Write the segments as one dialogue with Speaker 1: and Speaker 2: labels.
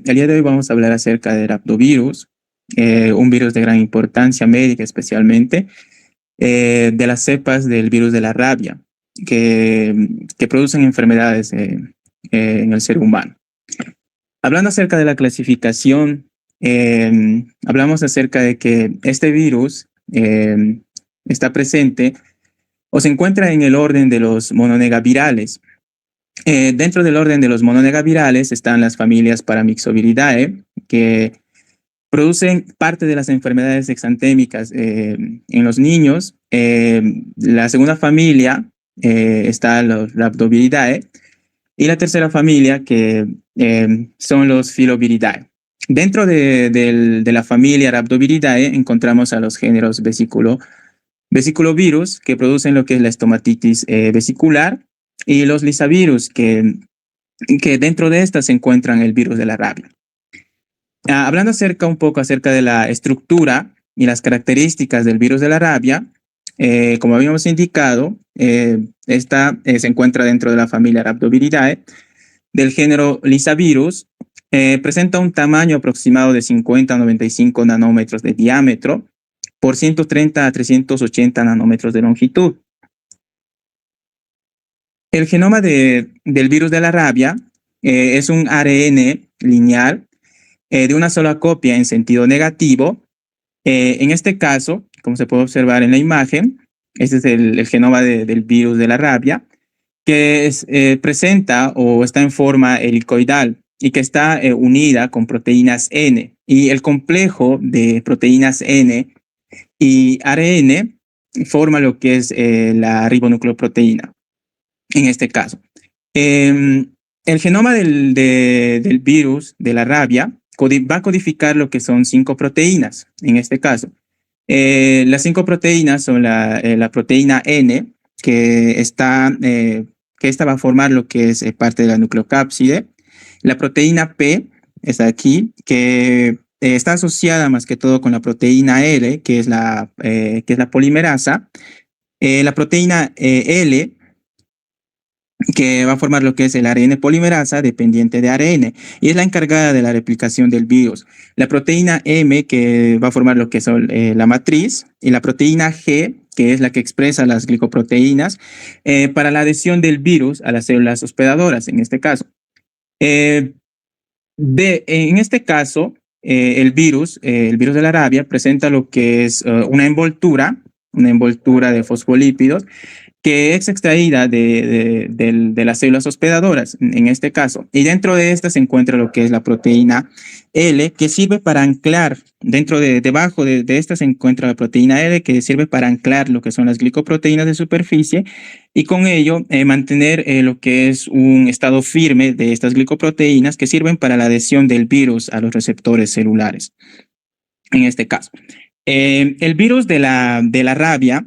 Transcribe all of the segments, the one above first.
Speaker 1: El día de hoy vamos a hablar acerca del rhabdovirus, un virus de gran importancia médica especialmente, de las cepas del virus de la rabia que producen enfermedades en el ser humano. Hablando acerca de la clasificación, hablamos acerca de que este virus está presente o se encuentra en el orden de los mononegavirales. Dentro del orden de los mononegavirales están las familias Paramyxoviridae, que producen parte de las enfermedades exantémicas en los niños. La segunda familia está los Rhabdoviridae y la tercera familia que son los Filoviridae. Dentro de la familia Rhabdoviridae encontramos a los géneros vesiculovirus, que producen lo que es la estomatitis vesicular, y los lisavirus, que dentro de estas se encuentran el virus de la rabia. Hablando un poco acerca de la estructura y las características del virus de la rabia, como habíamos indicado, esta se encuentra dentro de la familia Rhabdoviridae, del género lisavirus. Presenta un tamaño aproximado de 50 a 95 nanómetros de diámetro por 130 a 380 nanómetros de longitud. El genoma del virus de la rabia es un ARN lineal de una sola copia en sentido negativo. En este caso, como se puede observar en la imagen, este es el genoma del virus de la rabia, que presenta o está en forma helicoidal y que está unida con proteínas N. Y el complejo de proteínas N y ARN forma lo que es la ribonucleoproteína, en este caso. El genoma del virus de la rabia va a codificar lo que son 5 proteínas, en este caso. Las 5 proteínas son la proteína N, que esta va a formar lo que es parte de la nucleocápside. La proteína P está aquí, que está asociada más que todo con la proteína L, que es la polimerasa. La proteína L, que va a formar lo que es el ARN polimerasa dependiente de ARN y es la encargada de la replicación del virus. La proteína M, que va a formar lo que es la matriz, y la proteína G, que es la que expresa las glicoproteínas para la adhesión del virus a las células hospedadoras, en este caso. En este caso, el virus de la rabia presenta lo que es una envoltura de fosfolípidos que es extraída de las células hospedadoras, en este caso. Y dentro de esta se encuentra lo que es la proteína L, que sirve para anclar, debajo de esta se encuentra la proteína L, que sirve para anclar lo que son las glicoproteínas de superficie y con ello mantener lo que es un estado firme de estas glicoproteínas que sirven para la adhesión del virus a los receptores celulares, en este caso. El virus de la rabia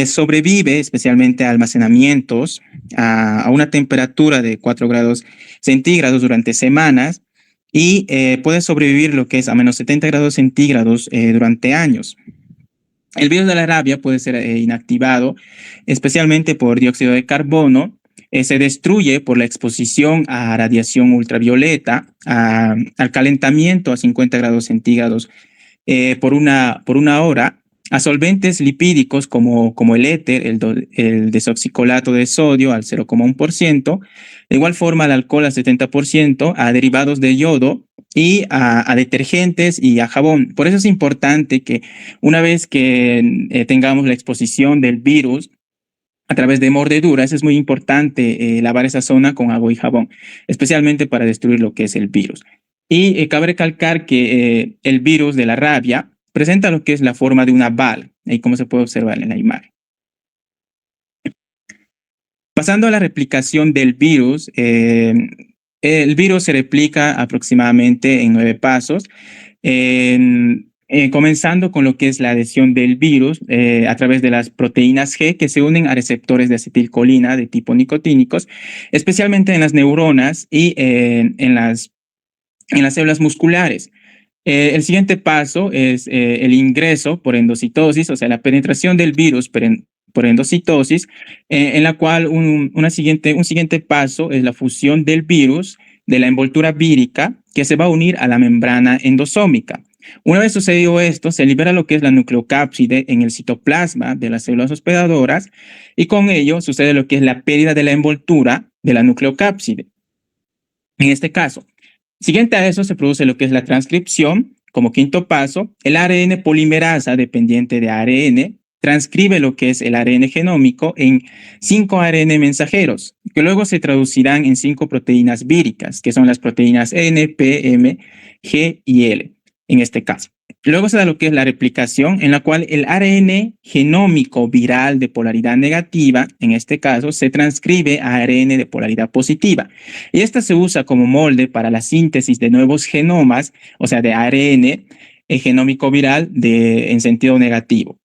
Speaker 1: sobrevive especialmente a almacenamientos a una temperatura de 4 grados centígrados durante semanas y puede sobrevivir lo que es a menos 70 grados centígrados durante años. El virus de la rabia puede ser inactivado especialmente por dióxido de carbono. Se destruye por la exposición a radiación ultravioleta, al calentamiento a 50 grados centígrados por una hora, a solventes lipídicos como el éter, el desoxicolato de sodio al 0,1%, de igual forma al alcohol al 70%, a derivados de yodo y a detergentes y a jabón. Por eso es importante que una vez que tengamos la exposición del virus a través de mordeduras, es muy importante lavar esa zona con agua y jabón, especialmente para destruir lo que es el virus. Y cabe recalcar que el virus de la rabia presenta lo que es la forma de una bala, y como se puede observar en la imagen. Pasando a la replicación del virus, el virus se replica aproximadamente en 9 pasos, comenzando con lo que es la adhesión del virus a través de las proteínas G que se unen a receptores de acetilcolina de tipo nicotínicos, especialmente en las neuronas y en las células musculares. El siguiente paso es el ingreso por endocitosis, o sea, la penetración del virus por endocitosis, en la cual un siguiente paso es la fusión del virus de la envoltura vírica que se va a unir a la membrana endosómica. Una vez sucedido esto, se libera lo que es la nucleocápside en el citoplasma de las células hospedadoras y con ello sucede lo que es la pérdida de la envoltura de la nucleocápside. En este caso, siguiente a eso se produce lo que es la transcripción. Como quinto paso, el ARN polimerasa dependiente de ARN transcribe lo que es el ARN genómico en 5 ARN mensajeros, que luego se traducirán en 5 proteínas víricas, que son las proteínas N, P, M, G y L, en este caso. Luego se da lo que es la replicación, en la cual el ARN genómico viral de polaridad negativa, en este caso, se transcribe a ARN de polaridad positiva. Y esta se usa como molde para la síntesis de nuevos genomas, o sea, de ARN genómico viral en sentido negativo.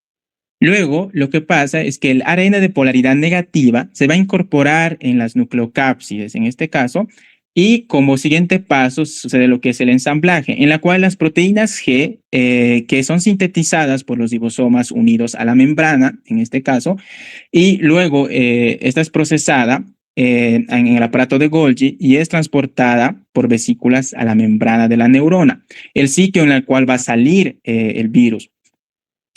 Speaker 1: Luego, lo que pasa es que el ARN de polaridad negativa se va a incorporar en las nucleocápsides, en este caso, y como siguiente paso sucede lo que es el ensamblaje, en la cual las proteínas G, que son sintetizadas por los ribosomas unidos a la membrana, en este caso, y luego esta es procesada en el aparato de Golgi y es transportada por vesículas a la membrana de la neurona, el sitio en el cual va a salir el virus.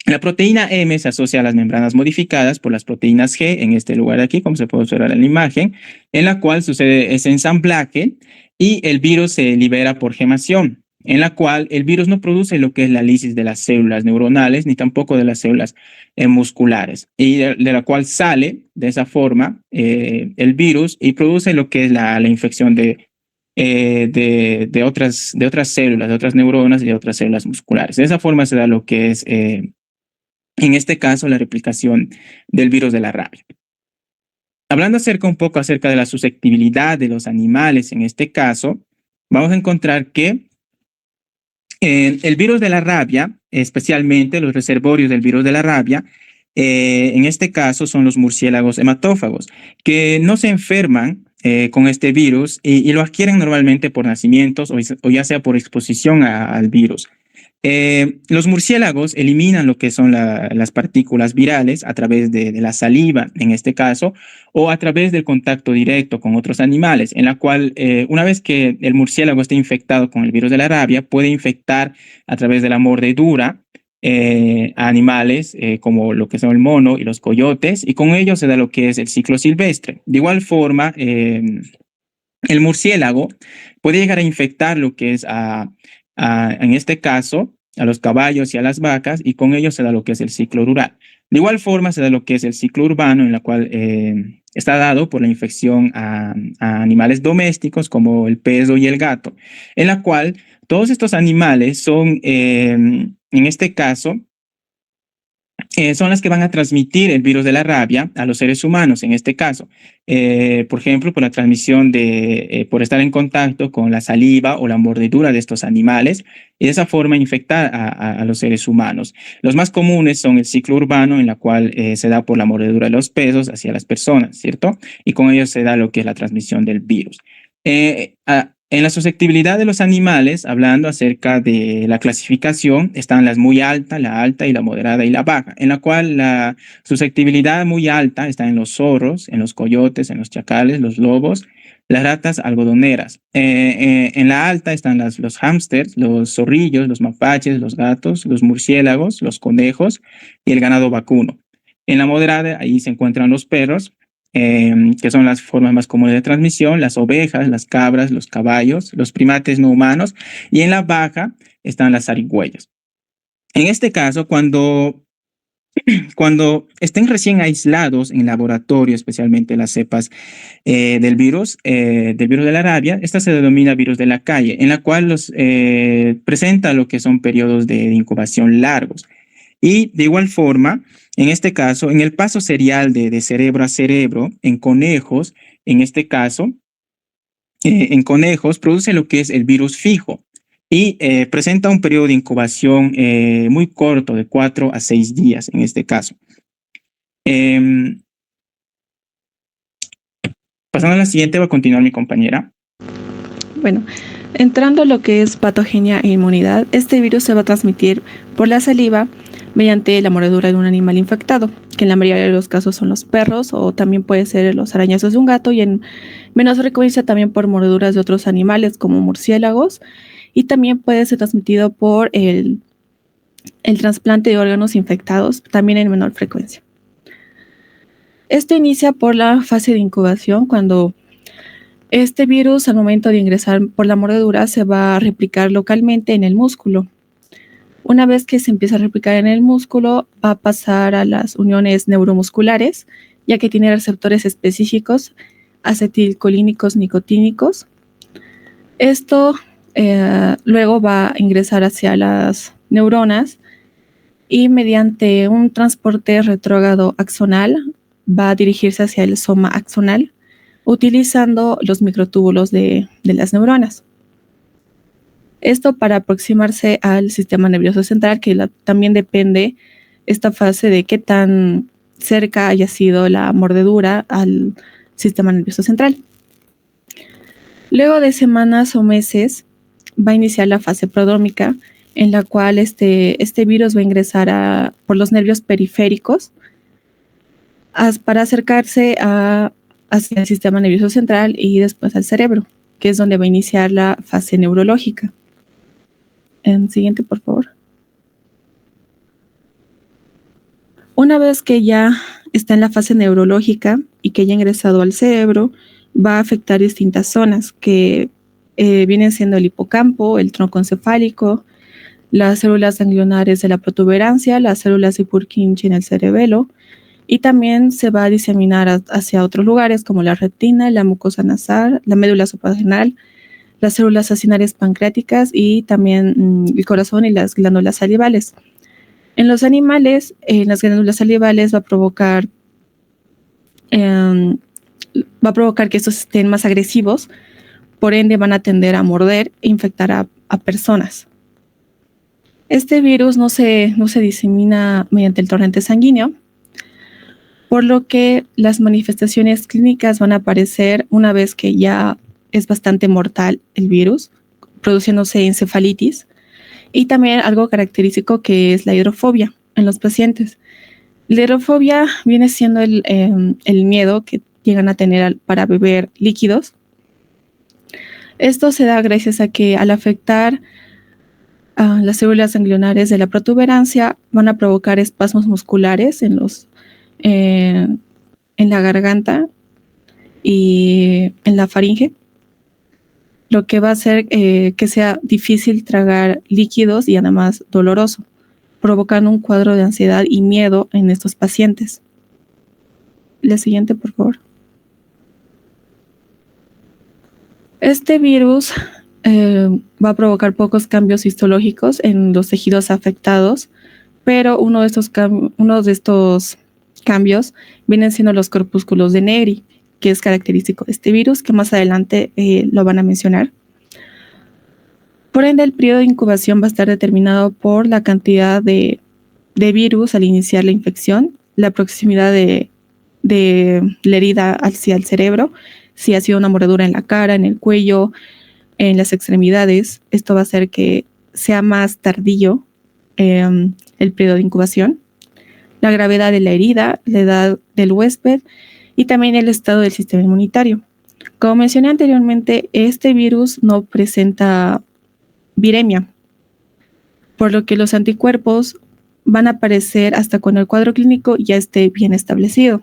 Speaker 1: La proteína M se asocia a las membranas modificadas por las proteínas G en este lugar de aquí, como se puede observar en la imagen, en la cual sucede ese ensamblaje y el virus se libera por gemación, en la cual el virus no produce lo que es la lisis de las células neuronales ni tampoco de las células musculares, y de la cual sale de esa forma el virus y produce lo que es la infección de otras células, de otras neuronas y de otras células musculares. De esa forma se da lo que es en este caso, la replicación del virus de la rabia. Hablando un poco acerca de la susceptibilidad de los animales, en este caso, vamos a encontrar que el virus de la rabia, especialmente los reservorios del virus de la rabia, en este caso son los murciélagos hematófagos, que no se enferman con este virus y lo adquieren normalmente por nacimientos o ya sea por exposición al virus. Los murciélagos eliminan lo que son las partículas virales a través de la saliva, en este caso, o a través del contacto directo con otros animales, en la cual una vez que el murciélago esté infectado con el virus de la rabia, puede infectar a través de la mordedura a animales como lo que son el mono y los coyotes, y con ello se da lo que es el ciclo silvestre. De igual forma, el murciélago puede llegar a infectar lo que es en este caso, a los caballos y a las vacas, y con ello se da lo que es el ciclo rural. De igual forma, se da lo que es el ciclo urbano, en la cual está dado por la infección a animales domésticos como el perro y el gato, en la cual todos estos animales son, en este caso, son las que van a transmitir el virus de la rabia a los seres humanos, en este caso. Por ejemplo, por la transmisión por estar en contacto con la saliva o la mordedura de estos animales y de esa forma infectar a los seres humanos. Los más comunes son el ciclo urbano, en la cual se da por la mordedura de los perros hacia las personas, ¿cierto? Y con ello se da lo que es la transmisión del virus. En la susceptibilidad de los animales, hablando acerca de la clasificación, están las muy altas, la alta y la moderada y la baja, en la cual la susceptibilidad muy alta está en los zorros, en los coyotes, en los chacales, los lobos, las ratas algodoneras. En la alta están los hámsters, los zorrillos, los mapaches, los gatos, los murciélagos, los conejos y el ganado vacuno. En la moderada, ahí se encuentran los perros, que son las formas más comunes de transmisión, las ovejas, las cabras, los caballos, los primates no humanos, y en la baja están las zarigüeyas. En este caso, cuando estén recién aislados en laboratorio, especialmente las cepas del virus de la rabia, esta se denomina virus de la calle, en la cual presenta lo que son periodos de incubación largos. Y de igual forma, en este caso, en el paso serial de cerebro a cerebro, en conejos, en este caso, en conejos produce lo que es el virus fijo y presenta un periodo de incubación muy corto, de 4 a 6 días en este caso. Pasando a la siguiente, va a continuar mi compañera.
Speaker 2: Bueno, entrando a lo que es patogenia e inmunidad, este virus se va a transmitir por la saliva mediante la mordedura de un animal infectado, que en la mayoría de los casos son los perros o también puede ser los arañazos de un gato y en menos frecuencia también por mordeduras de otros animales como murciélagos y también puede ser transmitido por el trasplante de órganos infectados, también en menor frecuencia. Esto inicia por la fase de incubación, cuando este virus al momento de ingresar por la mordedura se va a replicar localmente en el músculo. Una vez que se empieza a replicar en el músculo, va a pasar a las uniones neuromusculares, ya que tiene receptores específicos acetilcolínicos nicotínicos. Esto luego va a ingresar hacia las neuronas y mediante un transporte retrógrado axonal va a dirigirse hacia el soma axonal, utilizando los microtúbulos de las neuronas. Esto para aproximarse al sistema nervioso central, que también depende esta fase de qué tan cerca haya sido la mordedura al sistema nervioso central. Luego de semanas o meses va a iniciar la fase prodrómica, en la cual este virus va a ingresar por los nervios periféricos para acercarse hacia el sistema nervioso central y después al cerebro, que es donde va a iniciar la fase neurológica. Siguiente, por favor. Una vez que ya está en la fase neurológica y que ya ha ingresado al cerebro, va a afectar distintas zonas que vienen siendo el hipocampo, el tronco encefálico, las células ganglionares de la protuberancia, las células de Purkinje en el cerebelo, y también se va a diseminar hacia otros lugares como la retina, la mucosa nasal, la médula suprarrenal, las células acinarias pancreáticas y también el corazón y las glándulas salivales. En los animales, las glándulas salivales va a provocar que estos estén más agresivos, por ende van a tender a morder e infectar a personas. Este virus no se disemina mediante el torrente sanguíneo, por lo que las manifestaciones clínicas van a aparecer una vez que ya es bastante mortal el virus, produciéndose encefalitis, y también algo característico que es la hidrofobia en los pacientes. La hidrofobia viene siendo el miedo que llegan a tener para beber líquidos. Esto se da gracias a que al afectar a las células ganglionares de la protuberancia van a provocar espasmos musculares en la garganta y en la faringe, lo que va a hacer que sea difícil tragar líquidos y además doloroso, provocando un cuadro de ansiedad y miedo en estos pacientes. La siguiente, por favor. Este virus va a provocar pocos cambios histológicos en los tejidos afectados, pero uno de estos cambios vienen siendo los corpúsculos de Negri, que es característico de este virus, que más adelante lo van a mencionar. Por ende, el periodo de incubación va a estar determinado por la cantidad de virus al iniciar la infección, la proximidad de la herida hacia el cerebro, si ha sido una mordedura en la cara, en el cuello, en las extremidades. Esto va a hacer que sea más tardío el periodo de incubación, la gravedad de la herida, la edad del huésped y también el estado del sistema inmunitario. Como mencioné anteriormente, este virus no presenta viremia, por lo que los anticuerpos van a aparecer hasta cuando el cuadro clínico ya esté bien establecido.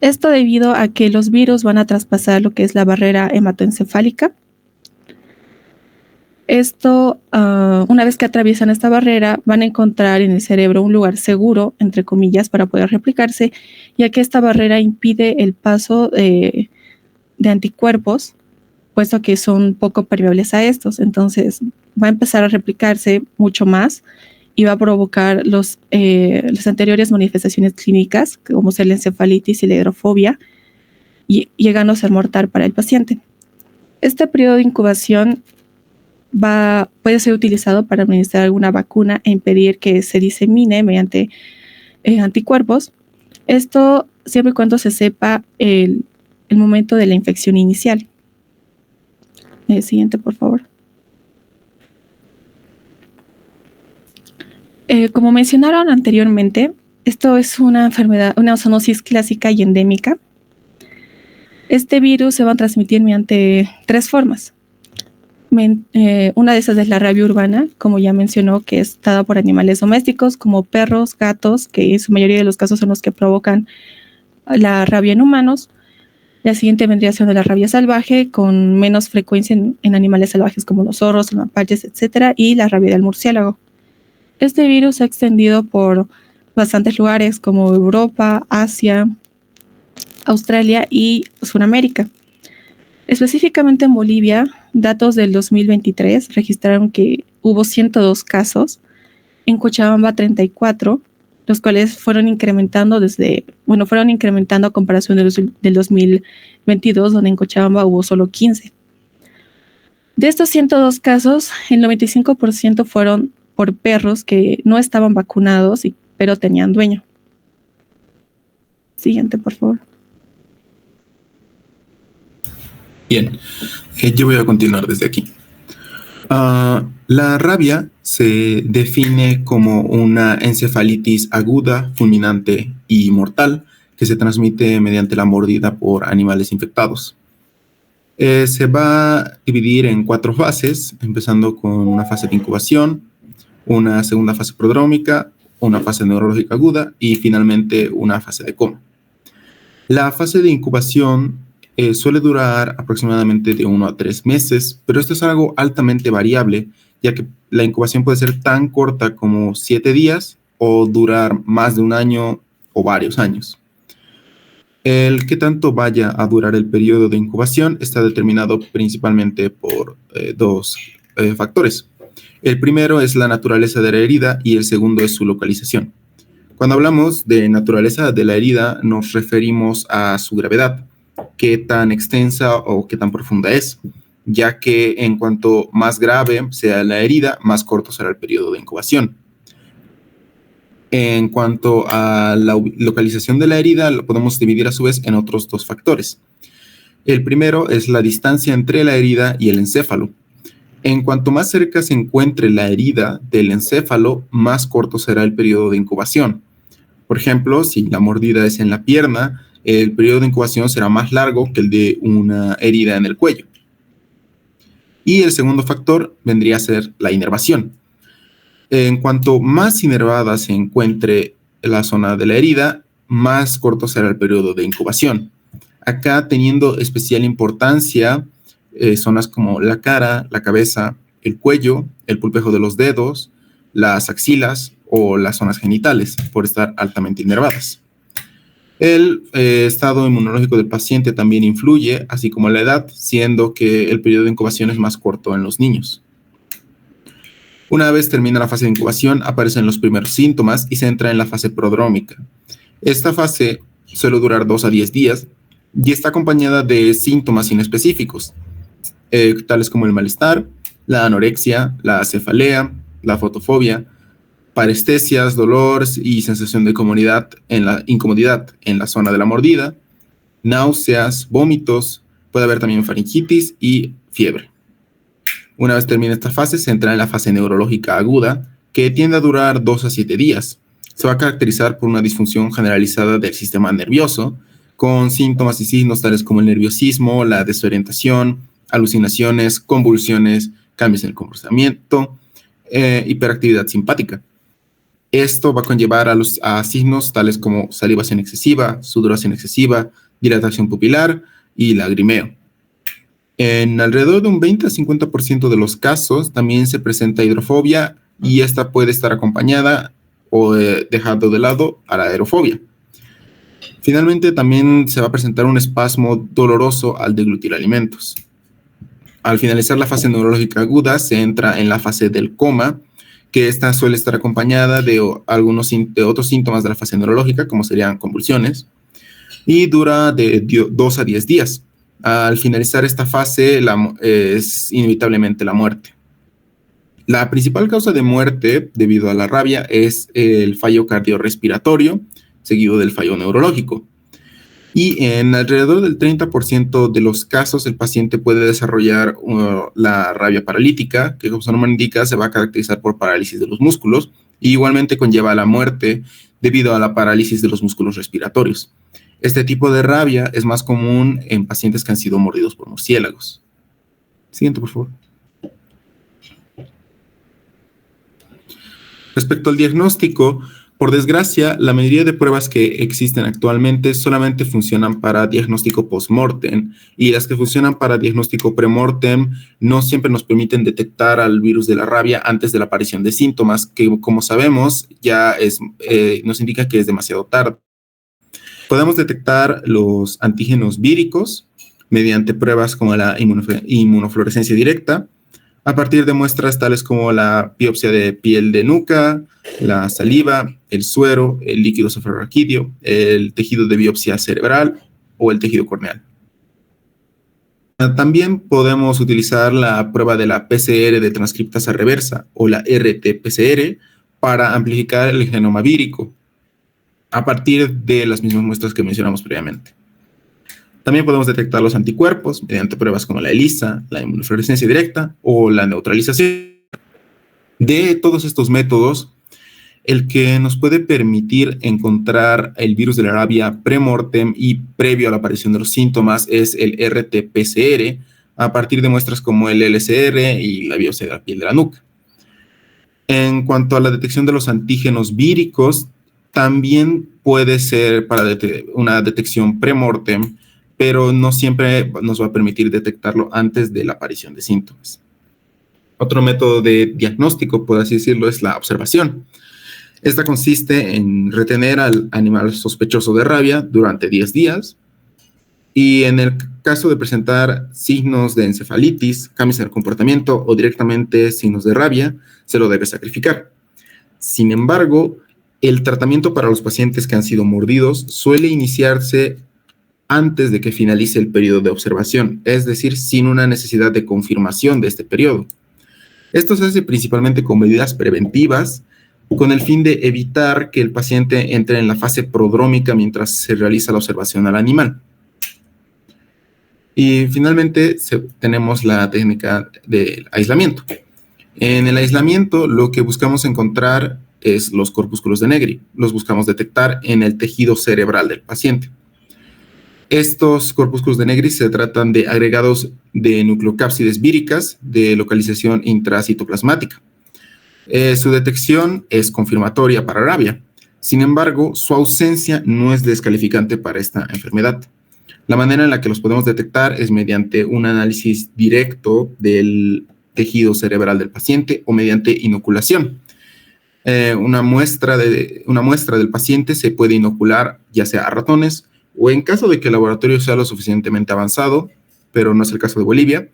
Speaker 2: Esto debido a que los virus van a traspasar lo que es la barrera hematoencefálica. Esto, una vez que atraviesan esta barrera, van a encontrar en el cerebro un lugar seguro, entre comillas, para poder replicarse, ya que esta barrera impide el paso de anticuerpos, puesto que son poco permeables a estos. Entonces, va a empezar a replicarse mucho más y va a provocar las anteriores manifestaciones clínicas, como ser la encefalitis y la hidrofobia, llegando a ser mortal para el paciente. Este periodo de incubación puede ser utilizado para administrar alguna vacuna e impedir que se disemine mediante anticuerpos. Esto siempre y cuando se sepa el momento de la infección inicial. Siguiente, por favor. Como mencionaron anteriormente, esto es una enfermedad, una zoonosis clásica y endémica. Este virus se va a transmitir mediante 3 formas. Una de esas es la rabia urbana, como ya mencionó, que es dada por animales domésticos como perros, gatos, que en su mayoría de los casos son los que provocan la rabia en humanos. La siguiente vendría siendo la rabia salvaje, con menos frecuencia en animales salvajes como los zorros, los mapaches, etc. Y la rabia del murciélago. Este virus se ha extendido por bastantes lugares como Europa, Asia, Australia y Sudamérica. Específicamente en Bolivia, datos del 2023 registraron que hubo 102 casos, en Cochabamba 34, los cuales fueron incrementando a comparación del 2022, donde en Cochabamba hubo solo 15. De estos 102 casos, el 95% fueron por perros que no estaban vacunados, pero tenían dueño. Siguiente, por favor.
Speaker 3: Bien, yo voy a continuar desde aquí. La rabia se define como una encefalitis aguda, fulminante y mortal que se transmite mediante la mordida por animales infectados. Se va a dividir en 4 fases, empezando con una fase de incubación, una segunda fase prodrómica, una fase neurológica aguda y finalmente una fase de coma. La fase de incubación suele durar aproximadamente de 1 a 3 meses, pero esto es algo altamente variable, ya que la incubación puede ser tan corta como 7 días o durar más de 1 año o varios años. El que tanto vaya a durar el periodo de incubación está determinado principalmente por 2 factores. El primero es la naturaleza de la herida y el segundo es su localización. Cuando hablamos de naturaleza de la herida, nos referimos a su gravedad, qué tan extensa o qué tan profunda es, ya que en cuanto más grave sea la herida, más corto será el periodo de incubación. En cuanto a la localización de la herida, lo podemos dividir a su vez en otros 2 factores. El primero es la distancia entre la herida y el encéfalo. En cuanto más cerca se encuentre la herida del encéfalo, más corto será el periodo de incubación. Por ejemplo, si la mordida es en la pierna, el periodo de incubación será más largo que el de una herida en el cuello. Y el segundo factor vendría a ser la inervación. En cuanto más inervada se encuentre la zona de la herida, más corto será el periodo de incubación. Acá teniendo especial importancia zonas como la cara, la cabeza, el cuello, el pulpejo de los dedos, las axilas o las zonas genitales, por estar altamente inervadas. El estado inmunológico del paciente también influye, así como la edad, siendo que el periodo de incubación es más corto en los niños. Una vez termina la fase de incubación, aparecen los primeros síntomas y se entra en la fase prodrómica. Esta fase suele durar 2 a 10 días y está acompañada de síntomas inespecíficos, tales como el malestar, la anorexia, la cefalea, la fotofobia, parestesias, dolor y sensación de incomodidad en la zona de la mordida, náuseas, vómitos, puede haber también faringitis y fiebre. Una vez termina esta fase, se entra en la fase neurológica aguda, que tiende a durar 2 a 7 días. Se va a caracterizar por una disfunción generalizada del sistema nervioso, con síntomas y signos tales como el nerviosismo, la desorientación, alucinaciones, convulsiones, cambios en el comportamiento, hiperactividad simpática. Esto va a conllevar a signos tales como salivación excesiva, sudoración excesiva, dilatación pupilar y lagrimeo. En alrededor de un 20 a 50% de los casos también se presenta hidrofobia y esta puede estar acompañada o dejando de lado a la aerofobia. Finalmente también se va a presentar un espasmo doloroso al deglutir alimentos. Al finalizar la fase neurológica aguda se entra en la fase del coma, que esta suele estar acompañada de otros síntomas de la fase neurológica, como serían convulsiones, y dura de 2 a 10 días. Al finalizar esta fase es inevitablemente la muerte. La principal causa de muerte debido a la rabia es el fallo cardiorrespiratorio, seguido del fallo neurológico. Y en alrededor del 30% de los casos el paciente puede desarrollar la rabia paralítica, que como su nombre indica se va a caracterizar por parálisis de los músculos y igualmente conlleva la muerte debido a la parálisis de los músculos respiratorios. Este tipo de rabia es más común en pacientes que han sido mordidos por murciélagos. Siguiente, por favor. Respecto al diagnóstico, por desgracia, la mayoría de pruebas que existen actualmente solamente funcionan para diagnóstico post-mortem, y las que funcionan para diagnóstico pre-mortem no siempre nos permiten detectar al virus de la rabia antes de la aparición de síntomas, que como sabemos ya nos indica que es demasiado tarde. Podemos detectar los antígenos víricos mediante pruebas como la inmunofluorescencia directa, a partir de muestras tales como la biopsia de piel de nuca, la saliva, el suero, el líquido cefalorraquídeo, el tejido de biopsia cerebral o el tejido corneal. También podemos utilizar la prueba de la PCR de transcriptasa reversa o la RT-PCR para amplificar el genoma vírico a partir de las mismas muestras que mencionamos previamente. También podemos detectar los anticuerpos mediante pruebas como la ELISA, la inmunofluorescencia directa o la neutralización. De todos estos métodos, el que nos puede permitir encontrar el virus de la rabia pre-mortem y previo a la aparición de los síntomas es el RT-PCR a partir de muestras como el LCR y la biopsia de la piel de la nuca. En cuanto a la detección de los antígenos víricos, también puede ser para una detección pre-mortem, pero no siempre nos va a permitir detectarlo antes de la aparición de síntomas. Otro método de diagnóstico, por así decirlo, es la observación. Esta consiste en retener al animal sospechoso de rabia durante 10 días y en el caso de presentar signos de encefalitis, cambios en el comportamiento o directamente signos de rabia, se lo debe sacrificar. Sin embargo, el tratamiento para los pacientes que han sido mordidos suele iniciarse antes de que finalice el periodo de observación, es decir, sin una necesidad de confirmación de este periodo. Esto se hace principalmente con medidas preventivas, con el fin de evitar que el paciente entre en la fase prodrómica mientras se realiza la observación al animal. Y finalmente tenemos la técnica del aislamiento. En el aislamiento lo que buscamos encontrar es los corpúsculos de Negri. Los buscamos detectar en el tejido cerebral del paciente. Estos corpúsculos de Negri se tratan de agregados de nucleocápsides víricas de localización intracitoplasmática. Su detección es confirmatoria para rabia. Sin embargo, su ausencia no es descalificante para esta enfermedad. La manera en la que los podemos detectar es mediante un análisis directo del tejido cerebral del paciente o mediante inoculación. Una muestra del paciente se puede inocular ya sea a ratones o, en caso de que el laboratorio sea lo suficientemente avanzado, pero no es el caso de Bolivia,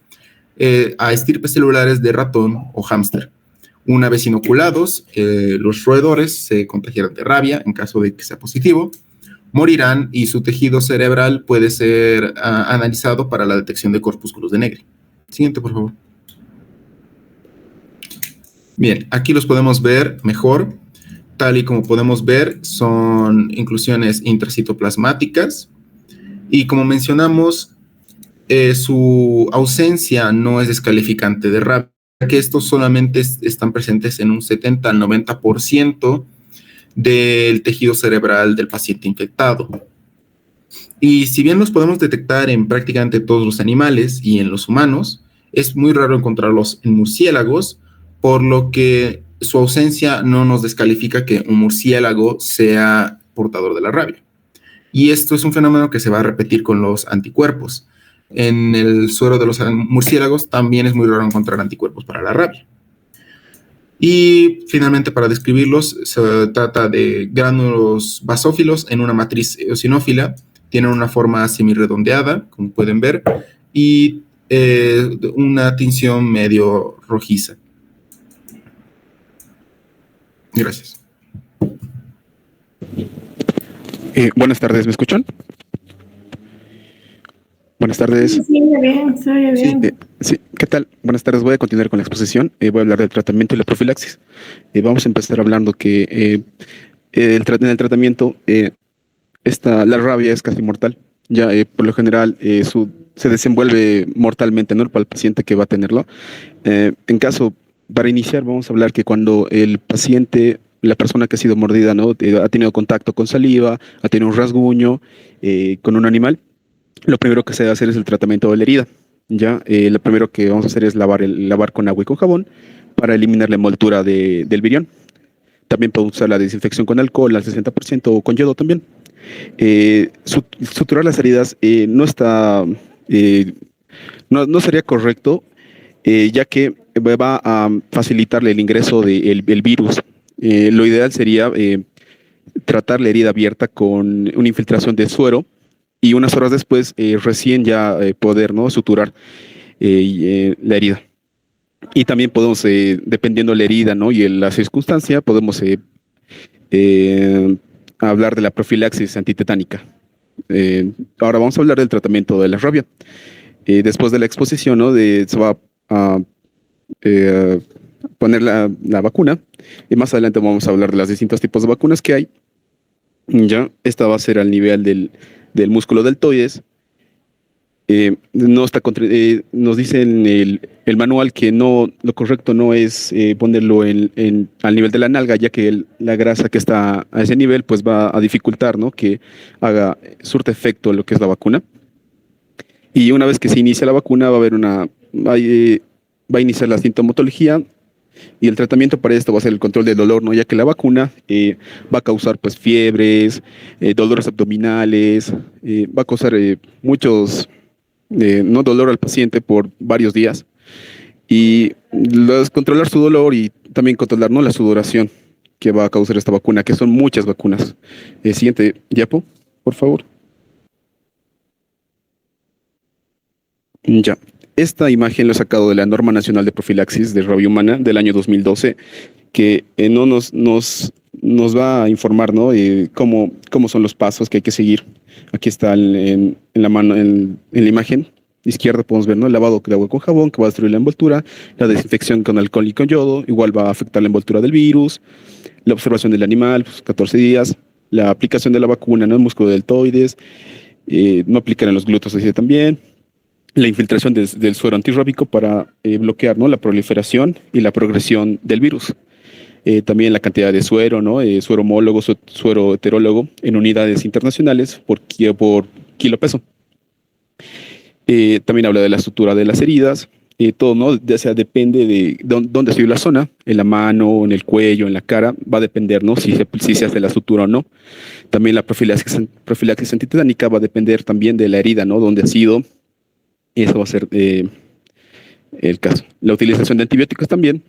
Speaker 3: a estirpes celulares de ratón o hámster. Una vez inoculados, los roedores se contagiarán de rabia en caso de que sea positivo, morirán y su tejido cerebral puede ser analizado para la detección de corpúsculos de Negri. Siguiente, por favor. Bien, aquí los podemos ver mejor. Tal y como podemos ver, son inclusiones intracitoplasmáticas y, como mencionamos, su ausencia no es descalificante de rabia, que estos solamente están presentes en un 70 al 90% del tejido cerebral del paciente infectado. Y si bien los podemos detectar en prácticamente todos los animales y en los humanos, es muy raro encontrarlos en murciélagos, por lo que su ausencia no nos descalifica que un murciélago sea portador de la rabia. Y esto es un fenómeno que se va a repetir con los anticuerpos. En el suero de los murciélagos también es muy raro encontrar anticuerpos para la rabia. Y finalmente, para describirlos, se trata de gránulos basófilos en una matriz eosinófila. Tienen una forma semirredondeada, como pueden ver, y una tinción medio rojiza. Gracias.
Speaker 4: Buenas tardes, ¿me escuchan? Buenas tardes.
Speaker 5: Sí, se oye bien.
Speaker 4: Sí, ¿qué tal? Buenas tardes, voy a continuar con la exposición. Voy a hablar del tratamiento y la profilaxis. Vamos a empezar hablando que en el tratamiento la rabia es casi mortal. Ya por lo general se desenvuelve mortalmente, ¿no?, para el paciente que va a tenerlo. Para iniciar, vamos a hablar que cuando el paciente la persona que ha sido mordida, ¿no? Ha tenido contacto con saliva, ha tenido un rasguño con un animal, lo primero que se debe hacer es el tratamiento de la herida. Ya, lo primero que vamos a hacer es lavar con agua y con jabón para eliminar la envoltura del virión. También puede usar la desinfección con alcohol al 60% o con yodo también. Suturar las heridas no sería correcto, ya que va a facilitarle el ingreso del virus. Lo ideal sería tratar la herida abierta con una infiltración de suero y unas horas después recién ya poder, ¿no?, suturar la herida. Y también podemos, dependiendo de la herida, ¿no?, y la circunstancia, podemos hablar de la profilaxis antitetánica. Ahora vamos a hablar del tratamiento de la rabia. Después de la exposición, ¿no?, se va a poner la vacuna, y más adelante vamos a hablar de los distintos tipos de vacunas que hay. Ya, esta va a ser al nivel del músculo deltoides. Nos dice en el manual que lo correcto no es ponerlo al nivel de la nalga, ya que la grasa que está a ese nivel pues va a dificultar, ¿no?, que surta efecto lo que es la vacuna. Y una vez que se inicia la vacuna va a iniciar la sintomatología, y el tratamiento para esto va a ser el control del dolor, ¿no?, ya que la vacuna va a causar pues fiebres, dolores abdominales, va a causar muchos no dolor al paciente por varios días, y controlar su dolor y también controlar, ¿no?, la sudoración que va a causar esta vacuna, que son muchas vacunas. Siguiente diapo, por favor. Ya. Esta imagen lo he sacado de la Norma Nacional de Profilaxis de Rabia Humana del año 2012, que no nos va a informar, ¿no?, cómo son los pasos que hay que seguir. Aquí está en la mano, en la imagen izquierda podemos ver, ¿no?, el lavado de agua con jabón, que va a destruir la envoltura, la desinfección con alcohol y con yodo, igual va a afectar la envoltura del virus, la observación del animal, pues, 14 días, la aplicación de la vacuna, ¿no?, en músculo deltoides, no aplicar en los glúteos así también, la infiltración del suero antirrábico para bloquear, ¿no?, la proliferación y la progresión del virus. También la cantidad de suero, ¿no?, suero homólogo, suero heterólogo en unidades internacionales por kilo peso. También habla de la sutura de las heridas, todo, ¿no?, ya sea depende de dónde ha sido la zona, en la mano, en el cuello, en la cara, va a depender, ¿no?, si se hace la sutura o no. También la profilaxis antitetánica va a depender también de la herida, ¿no?, dónde ha sido. Eso va a ser el caso. La utilización de antibióticos también.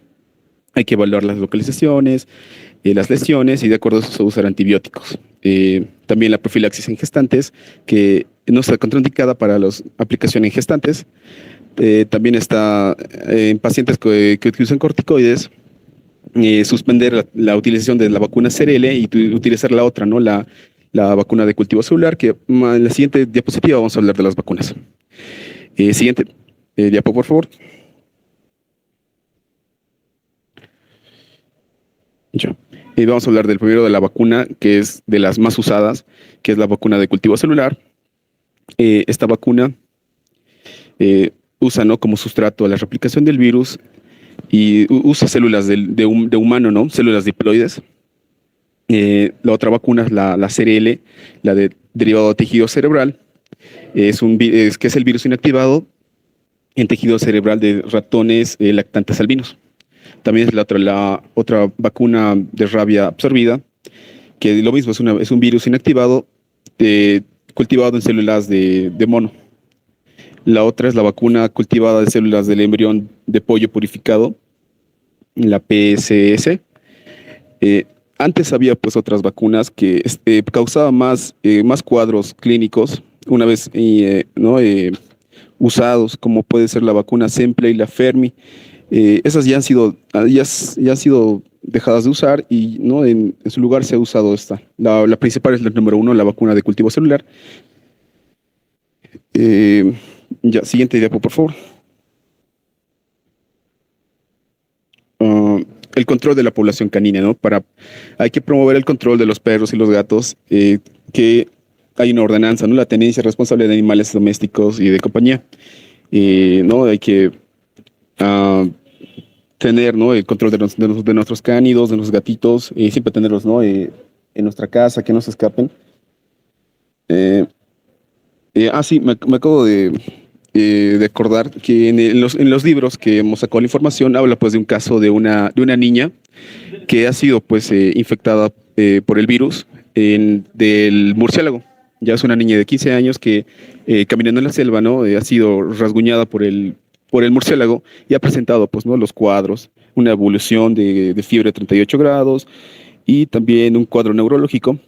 Speaker 4: Hay que evaluar las localizaciones, las lesiones, y de acuerdo a eso usar antibióticos. También la profilaxis en gestantes, que no está contraindicada para la aplicación en gestantes. También está en pacientes que usan corticoides, suspender la utilización de la vacuna CRL y utilizar la otra, ¿no?, la vacuna de cultivo celular, que en la siguiente diapositiva vamos a hablar de las vacunas. Siguiente diapo, por favor. Ya. Vamos a hablar del primero de la vacuna, que es de las más usadas, que es la vacuna de cultivo celular. Esta vacuna usa, ¿no?, como sustrato a la replicación del virus, y usa células de humano, ¿no?, células diploides. La otra vacuna es la CRL, la de derivado de tejido cerebral. Que es el virus inactivado en tejido cerebral de ratones lactantes albinos. También es la otra vacuna de rabia absorbida, que lo mismo es un virus inactivado cultivado en células de mono. La otra es la vacuna cultivada de células del embrión de pollo purificado, la PSS. Antes había pues otras vacunas que causaban más cuadros clínicos una vez usados, como puede ser la vacuna Semple y la Fermi. Esas ya han sido dejadas de usar, y ¿no?, en su lugar se ha usado esta. La principal es la número 1, la vacuna de cultivo celular. Ya, siguiente diapo, por favor. El control de la población canina, ¿no? Hay que promover el control de los perros y los gatos, que hay una ordenanza, ¿no?, la tenencia responsable de animales domésticos y de compañía. ¿No? Hay que tener, ¿no?, el control de nuestros cánidos, de nuestros gatitos, y siempre tenerlos, ¿no?, en nuestra casa, que no se escapen. Sí, me acabo de acordar que en los libros que hemos sacado la información habla pues de un caso de una niña que ha sido pues infectada por el virus del murciélago. Ya es una niña de 15 años que caminando en la selva, ¿no?, ha sido rasguñada por el murciélago y ha presentado pues, ¿no?, los cuadros, una evolución de fiebre de 38 grados y también un cuadro neurológico.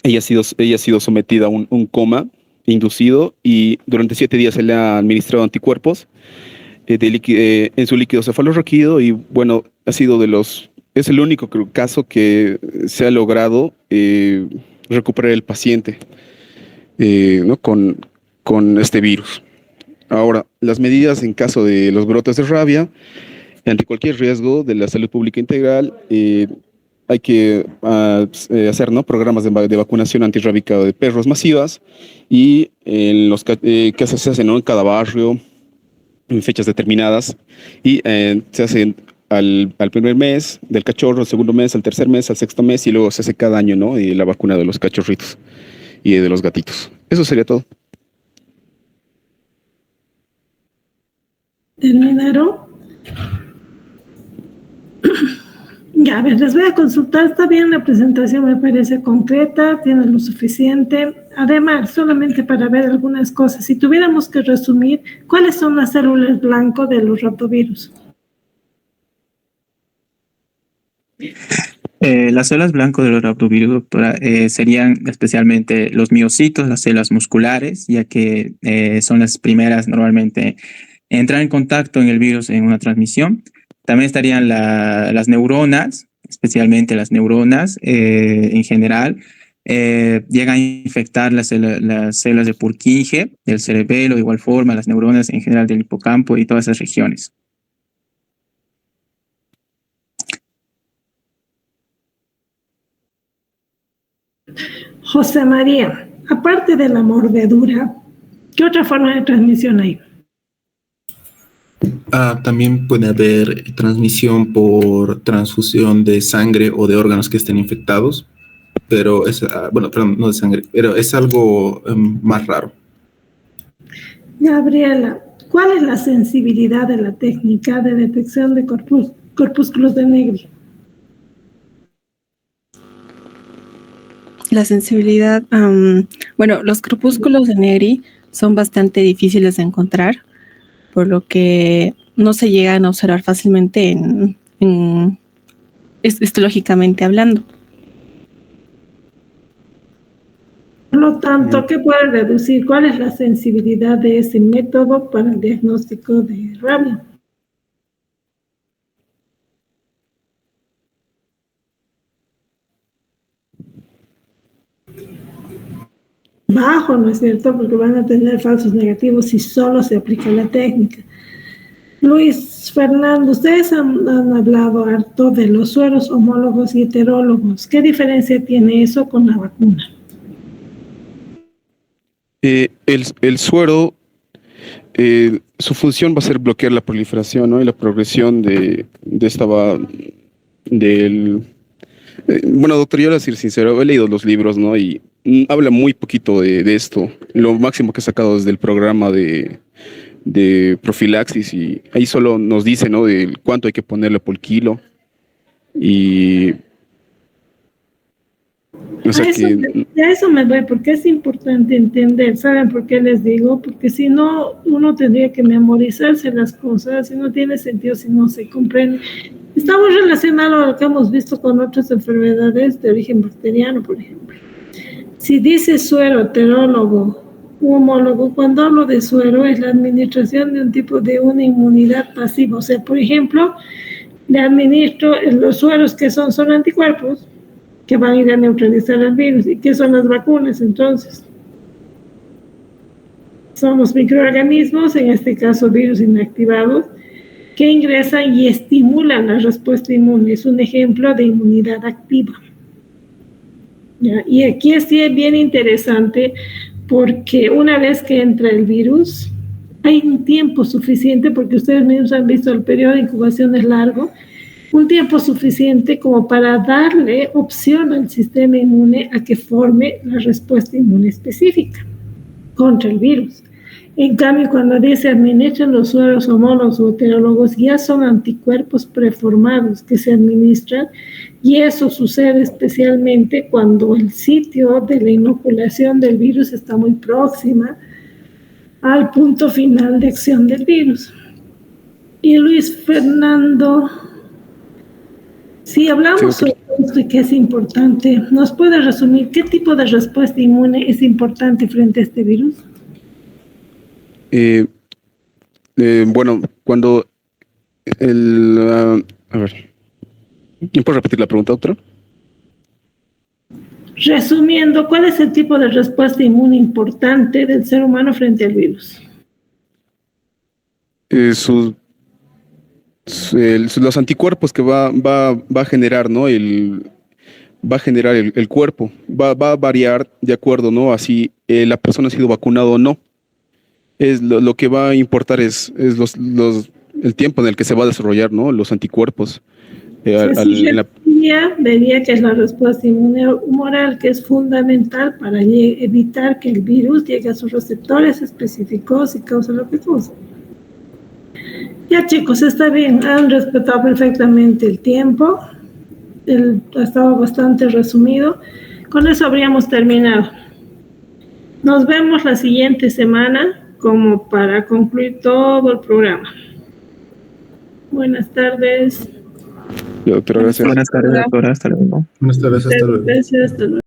Speaker 4: Ella ha sido sometida a un coma inducido y durante 7 días se le ha administrado anticuerpos en su líquido cefalorraquídeo y bueno, es el único caso que se ha logrado recuperar el paciente ¿no?, con este virus. Ahora, las medidas en caso de los brotes de rabia, ante cualquier riesgo de la salud pública integral, hay que hacer, ¿no?, programas de vacunación antirrábica de perros masivas y que se hacen, ¿no?, en cada barrio, en fechas determinadas, y se hacen al primer mes del cachorro, al segundo mes, al tercer mes, al sexto mes, y luego se hace cada año, ¿no?, y la vacuna de los cachorritos y de los gatitos. Eso sería todo.
Speaker 5: ¿Terminaron? Ya, a ver, les voy a consultar. Está bien, la presentación me parece completa, tiene lo suficiente. Además, solamente para ver algunas cosas, si tuviéramos que resumir, ¿cuáles son las células blanco de los rotavirus?
Speaker 1: Las células blanco de los rotavirus, doctora, serían especialmente los miocitos, las células musculares, ya que son las primeras normalmente en entrar en contacto en el virus en una transmisión. También estarían las neuronas, especialmente las neuronas en general. Llegan a infectar las células de Purkinje, del cerebelo, de igual forma, las neuronas en general del hipocampo y todas esas regiones.
Speaker 5: José María, aparte de la mordedura, ¿qué otra forma de transmisión hay?
Speaker 3: También puede haber transmisión por transfusión de sangre o de órganos que estén infectados, pero no de sangre, pero es algo más raro.
Speaker 5: Gabriela, ¿cuál es la sensibilidad de la técnica de detección de corpúsculos de Negri?
Speaker 2: La sensibilidad, los corpúsculos de Negri son bastante difíciles de encontrar, por lo que no se llegan a observar fácilmente histológicamente hablando.
Speaker 5: Por lo tanto, ¿qué puede deducir? ¿Cuál es la sensibilidad de ese método para el diagnóstico de rabia? Bajo, ¿no es cierto? Porque van a tener falsos negativos si solo se aplica la técnica. Luis Fernando, ustedes han hablado harto de los sueros homólogos y heterólogos. ¿Qué diferencia tiene eso con la vacuna?
Speaker 4: El suero, su función va a ser bloquear la proliferación, ¿no?, y la progresión de esta bueno, doctor, yo voy a decir sincero, he leído los libros, ¿no?, y habla muy poquito de esto. Lo máximo que he sacado es del programa de profilaxis, y ahí solo nos dice, ¿no?, de cuánto hay que ponerle por kilo. Y o sea
Speaker 5: a eso me voy, porque es importante entender. ¿Saben por qué les digo? Porque si no, uno tendría que memorizarse las cosas y no tiene sentido si no se comprende. Estamos relacionados a lo que hemos visto con otras enfermedades de origen bacteriano, por ejemplo. Si dice suero, heterólogo, homólogo, cuando hablo de suero es la administración de un tipo de una inmunidad pasiva. O sea, por ejemplo, le administro los sueros que son anticuerpos que van a ir a neutralizar el virus. ¿Y qué son las vacunas entonces? Son los microorganismos, en este caso virus inactivados, que ingresan y estimulan la respuesta inmune. Es un ejemplo de inmunidad activa. ¿Ya? Y aquí sí es bien interesante porque una vez que entra el virus, hay un tiempo suficiente, porque ustedes mismos han visto el periodo de incubación es largo, un tiempo suficiente como para darle opción al sistema inmune a que forme la respuesta inmune específica contra el virus. En cambio, cuando dice administran los sueros homólogos o heterólogos, ya son anticuerpos preformados que se administran, y eso sucede especialmente cuando el sitio de la inoculación del virus está muy próxima al punto final de acción del virus. Y Luis Fernando, si hablamos sobre esto y que es importante, ¿nos puede resumir qué tipo de respuesta inmune es importante frente a este virus?
Speaker 4: Bueno, cuando a ver, ¿quién puede repetir la pregunta, doctora?
Speaker 5: Resumiendo, ¿cuál es el tipo de respuesta inmune importante del ser humano frente al virus?
Speaker 4: Los anticuerpos que va a generar, ¿no? Va a generar el cuerpo, va a variar de acuerdo, ¿no? Así la persona ha sido vacunada o no. Es lo que va a importar es el tiempo en el que se va a desarrollar, ¿no? Los anticuerpos.
Speaker 5: Vería que es la respuesta inmune humoral, que es fundamental para evitar que el virus llegue a sus receptores específicos y cause lo que causa. Ya, chicos, está bien, han respetado perfectamente el tiempo, ha estado bastante resumido. Con eso habríamos terminado. Nos vemos la siguiente semana como para concluir todo el programa. Buenas tardes.
Speaker 4: Doctora, gracias.
Speaker 1: Buenas tardes, doctora. Hasta luego.
Speaker 3: Buenas tardes, hasta luego.
Speaker 5: Gracias, hasta luego.